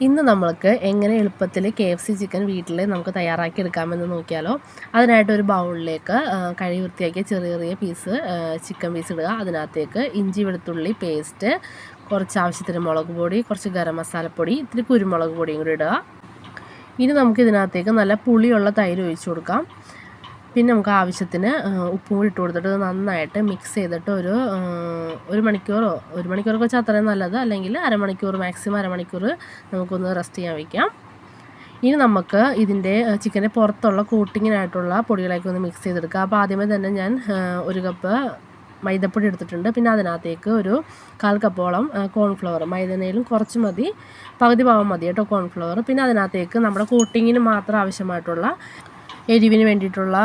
ഇന്ന് നമ്മൾക്ക് എങ്ങനെ എളുപ്പത്തിൽ KFC ചിക്കൻ വീട്ടിൽ നമുക്ക് തയ്യാറാക്കി എടുക്കാമെന്ന് നോക്കിയാലോ. അതിനായിട്ട് ഒരു ബൗളിലേക്ക് കഴുകി വൃത്തിയാക്കിയ ചെറിയ ചെറിയ പീസ് ചിക്കൻ പീസ് ഇടുക. അതിനകത്തേക്ക് ഇഞ്ചി വെളുത്തുള്ളി പേസ്റ്റ്, കുറച്ച് ആവശ്യത്തിന് മുളക് പൊടി, കുറച്ച് ഗരം മസാലപ്പൊടി, ഇത്തിരി കുരുമുളക് പൊടിയും കൂടി ഇടുക. ഇനി നമുക്ക് ഇതിനകത്തേക്ക് നല്ല പുളിയുള്ള തൈര് ഒഴിച്ചു കൊടുക്കാം. പിന്നെ നമുക്ക് ആവശ്യത്തിന് ഉപ്പും കൂടി ഇട്ട് കൊടുത്തിട്ട് നന്നായിട്ട് മിക്സ് ചെയ്തിട്ട് ഒരു മണിക്കൂറൊക്കെ വെച്ചാൽ അത്രയും നല്ലത്, അല്ലെങ്കിൽ അരമണിക്കൂർ, മാക്സിമം അരമണിക്കൂർ നമുക്കൊന്ന് റെസ്റ്റ് ചെയ്യാൻ വയ്ക്കാം. ഇനി നമുക്ക് ഇതിൻ്റെ ചിക്കൻ്റെ പുറത്തുള്ള കോട്ടിങ്ങിനായിട്ടുള്ള പൊടികളൊക്കെ ഒന്ന് മിക്സ് ചെയ്തെടുക്കുക. അപ്പോൾ ആദ്യമേ തന്നെ ഞാൻ 1 കപ്പ് മൈദപ്പൊടി എടുത്തിട്ടുണ്ട്. പിന്നെ അതിനകത്തേക്ക് ഒരു 1/4 കപ്പോളം കോൺഫ്ലവർ, മൈദനയിലും കുറച്ച് മതി, പകുതി ഭാഗം മതി കേട്ടോ കോൺഫ്ലവർ. പിന്നെ അതിനകത്തേക്ക് നമ്മുടെ കോട്ടിങ്ങിന് മാത്രം ആവശ്യമായിട്ടുള്ള എരിവിന് വേണ്ടിയിട്ടുള്ള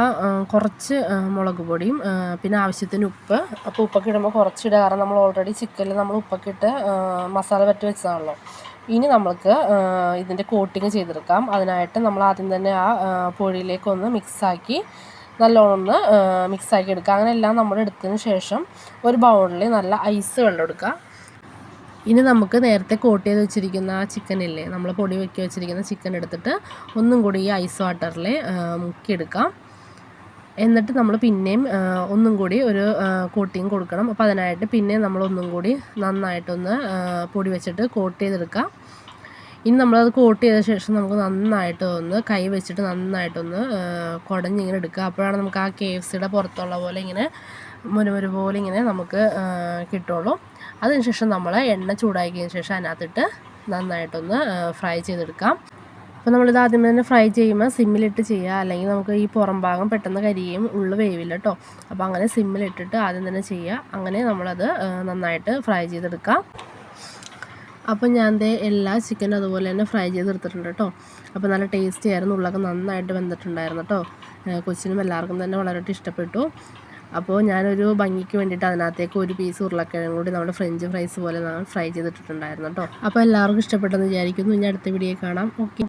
കുറച്ച് മുളക് പൊടിയും, പിന്നെ ആവശ്യത്തിന് ഉപ്പ്. അപ്പോൾ ഉപ്പൊക്കെ ഇടുമ്പോൾ കുറച്ചിടുക, കാരണം നമ്മൾ ഓൾറെഡി ചിക്കനിൽ നമ്മൾ ഉപ്പൊക്കെ ഇട്ട് മസാല പറ്റി വെച്ചതാണല്ലോ. ഇനി നമ്മൾക്ക് ഇതിൻ്റെ കോട്ടിങ് ചെയ്തെടുക്കാം. അതിനായിട്ട് നമ്മൾ ആദ്യം തന്നെ ആ പൊടിയിലേക്കൊന്ന് മിക്സാക്കി നല്ലോണം ഒന്ന് മിക്സാക്കി എടുക്കുക. അങ്ങനെ എല്ലാം നമ്മൾ എടുത്തതിന് ശേഷം ഒരു ബൗളിൽ നല്ല ഐസ് വെള്ളം എടുക്കുക. ഇനി നമുക്ക് നേരത്തെ കോട്ട് ചെയ്ത് വെച്ചിരിക്കുന്ന ആ ചിക്കനില്ലേ, നമ്മൾ പൊടി വെക്കി വെച്ചിരിക്കുന്ന ചിക്കൻ എടുത്തിട്ട് ഒന്നും കൂടി ഈ ഐസ് വാട്ടറിൽ മുക്കിയെടുക്കാം. എന്നിട്ട് നമ്മൾ പിന്നെയും ഒന്നും കൂടി ഒരു കോട്ടിങ് കൊടുക്കണം. അപ്പോൾ അതിനായിട്ട് പിന്നെയും നമ്മളൊന്നും കൂടി നന്നായിട്ടൊന്ന് പൊടി വെച്ചിട്ട് കോട്ട് ചെയ്തെടുക്കാം. ഇനി നമ്മളത് കോട്ട് ചെയ്ത ശേഷം നമുക്ക് നന്നായിട്ട് ഒന്ന് കൈ വെച്ചിട്ട് നന്നായിട്ടൊന്ന് കുടഞ്ഞിങ്ങനെ എടുക്കുക. അപ്പോഴാണ് നമുക്ക് ആ KFCയുടെ പുറത്തുള്ള പോലെ ഇങ്ങനെ മുരുമുരു പോലെ ഇങ്ങനെ നമുക്ക് കിട്ടുള്ളൂ. അതിനുശേഷം നമ്മൾ എണ്ണ ചൂടാക്കിയതിന് ശേഷം അതിനകത്തിട്ട് നന്നായിട്ടൊന്ന് ഫ്രൈ ചെയ്തെടുക്കാം. അപ്പോൾ നമ്മളിത് ആദ്യം തന്നെ ഫ്രൈ ചെയ്യുമ്പോൾ സിമ്മിലിട്ട് ചെയ്യുക, അല്ലെങ്കിൽ നമുക്ക് ഈ പുറം ഭാഗം പെട്ടെന്ന് കരിയും, ഉള്ളു വേവില്ല കേട്ടോ. അപ്പോൾ അങ്ങനെ സിമ്മിലിട്ടിട്ട് ആദ്യം തന്നെ ചെയ്യുക. അങ്ങനെ നമ്മളത് നന്നായിട്ട് ഫ്രൈ ചെയ്തെടുക്കാം. അപ്പോൾ ഞാൻ എല്ലാ ചിക്കനും അതുപോലെ തന്നെ ഫ്രൈ ചെയ്തെടുത്തിട്ടുണ്ട് കേട്ടോ. അപ്പോൾ നല്ല ടേസ്റ്റി ആയിരുന്നു, ഉള്ളൊക്കെ നന്നായിട്ട് വെന്തിട്ടുണ്ടായിരുന്നു കേട്ടോ. കൊച്ചിനും എല്ലാവർക്കും തന്നെ വളരെ ഇഷ്ടപ്പെട്ടു. അപ്പോൾ ഞാനൊരു ഭംഗിക്ക് വേണ്ടിയിട്ട് അതിനകത്തേക്ക് ഒരു പീസ് ഉരുളക്കിഴങ്ങ് കൂടി നമ്മുടെ ഫ്രഞ്ച് ഫ്രൈസ് പോലെ ഫ്രൈ ചെയ്തിട്ടുണ്ടായിരുന്നു കേട്ടോ. അപ്പോൾ എല്ലാവർക്കും ഇഷ്ടപ്പെട്ടെന്ന് വിചാരിക്കുന്നു. ഇനി അടുത്ത വീഡിയോ കാണാം. ഓക്കെ.